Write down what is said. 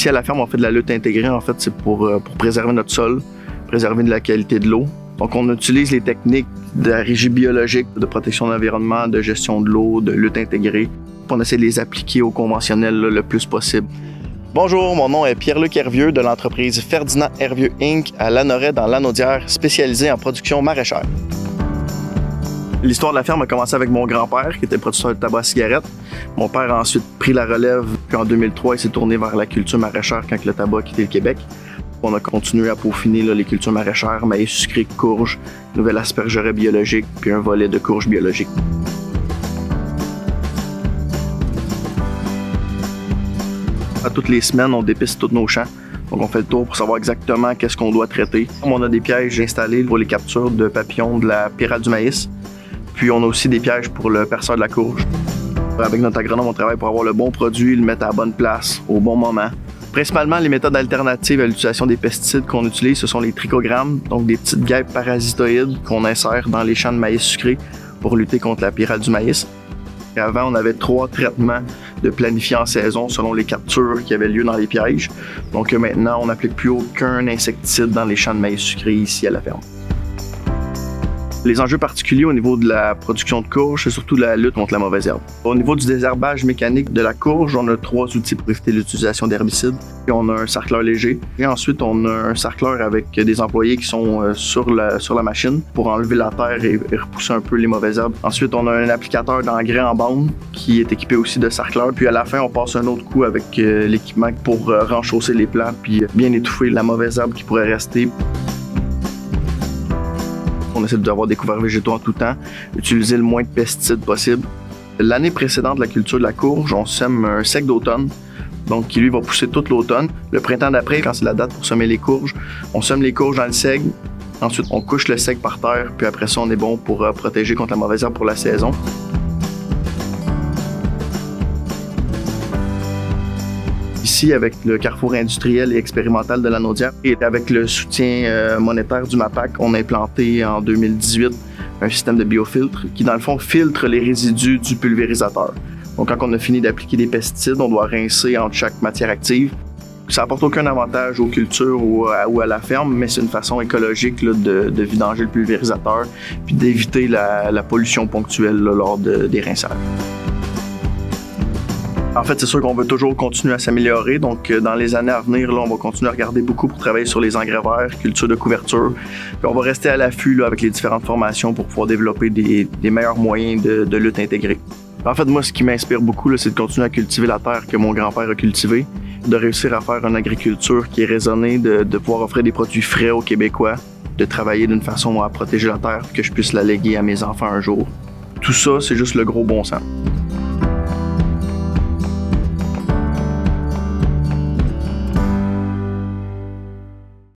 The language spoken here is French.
Ici à la ferme, on fait de la lutte intégrée. En fait, c'est pour préserver notre sol, préserver de la qualité de l'eau. Donc, on utilise les techniques de la régie biologique, de protection de l'environnement, de gestion de l'eau, de lutte intégrée. On essaie de les appliquer au conventionnel le plus possible. Bonjour, mon nom est Pierre-Luc Hervieux de l'entreprise Ferdinand Hervieux Inc. à Lanoret dans Lanaudière, spécialisée en production maraîchère. L'histoire de la ferme a commencé avec mon grand-père, qui était producteur de tabac à cigarette. Mon père a ensuite pris la relève, puis en 2003, il s'est tourné vers la culture maraîchère quand le tabac a quitté le Québec. On a continué à peaufiner les cultures maraîchères, maïs sucré, courge, nouvelle aspergeraie biologique, puis un volet de courge biologique. À toutes les semaines, on dépiste tous nos champs. Donc, on fait le tour pour savoir exactement qu'est-ce qu'on doit traiter. On a des pièges installés pour les captures de papillons de la pyrale du maïs. Puis, on a aussi des pièges pour le perceur de la courge. Avec notre agronome, on travaille pour avoir le bon produit, le mettre à la bonne place, au bon moment. Principalement, les méthodes alternatives à l'utilisation des pesticides qu'on utilise, ce sont les trichogrammes, donc des petites guêpes parasitoïdes qu'on insère dans les champs de maïs sucré pour lutter contre la pyrale du maïs. Et avant, on avait 3 traitements de planifiés en saison selon les captures qui avaient lieu dans les pièges. Donc maintenant, on n'applique plus aucun insecticide dans les champs de maïs sucré ici à la ferme. Les enjeux particuliers au niveau de la production de courge, c'est surtout la lutte contre la mauvaise herbe. Au niveau du désherbage mécanique de la courge, on a 3 outils pour éviter l'utilisation d'herbicides. On a un sarcleur léger et ensuite on a un sarcleur avec des employés qui sont sur la machine pour enlever la terre et repousser un peu les mauvaises herbes. Ensuite, on a un applicateur d'engrais en bande qui est équipé aussi de sarcleur. Puis à la fin, on passe un autre coup avec l'équipement pour renchausser les plants puis bien étouffer la mauvaise herbe qui pourrait rester. On essaie d'avoir des couverts végétaux en tout temps, utiliser le moins de pesticides possible. L'année précédente de la culture de la courge, on sème un sec d'automne, donc qui lui va pousser toute l'automne. Le printemps d'après, quand c'est la date pour semer les courges, on sème les courges dans le seigle. Ensuite, on couche le seigle par terre, puis après ça, on est bon pour protéger contre la mauvaise herbe pour la saison. Ici, avec le carrefour industriel et expérimental de Lanaudière et avec le soutien monétaire du MAPAC, on a implanté en 2018 un système de biofiltre qui, dans le fond, filtre les résidus du pulvérisateur. Donc, quand on a fini d'appliquer des pesticides, on doit rincer entre chaque matière active. Ça n'apporte aucun avantage aux cultures ou à la ferme, mais c'est une façon écologique là, de vidanger le pulvérisateur puis d'éviter la pollution ponctuelle là, lors des rinçages. En fait, c'est sûr qu'on veut toujours continuer à s'améliorer. Donc, dans les années à venir, là, on va continuer à regarder beaucoup pour travailler sur les engrais verts, culture de couverture. Puis on va rester à l'affût avec les différentes formations pour pouvoir développer des meilleurs moyens de lutte intégrée. En fait, moi, ce qui m'inspire beaucoup, là, c'est de continuer à cultiver la terre que mon grand-père a cultivée, de réussir à faire une agriculture qui est raisonnée, de pouvoir offrir des produits frais aux Québécois, de travailler d'une façon à protéger la terre, que je puisse la léguer à mes enfants un jour. Tout ça, c'est juste le gros bon sens.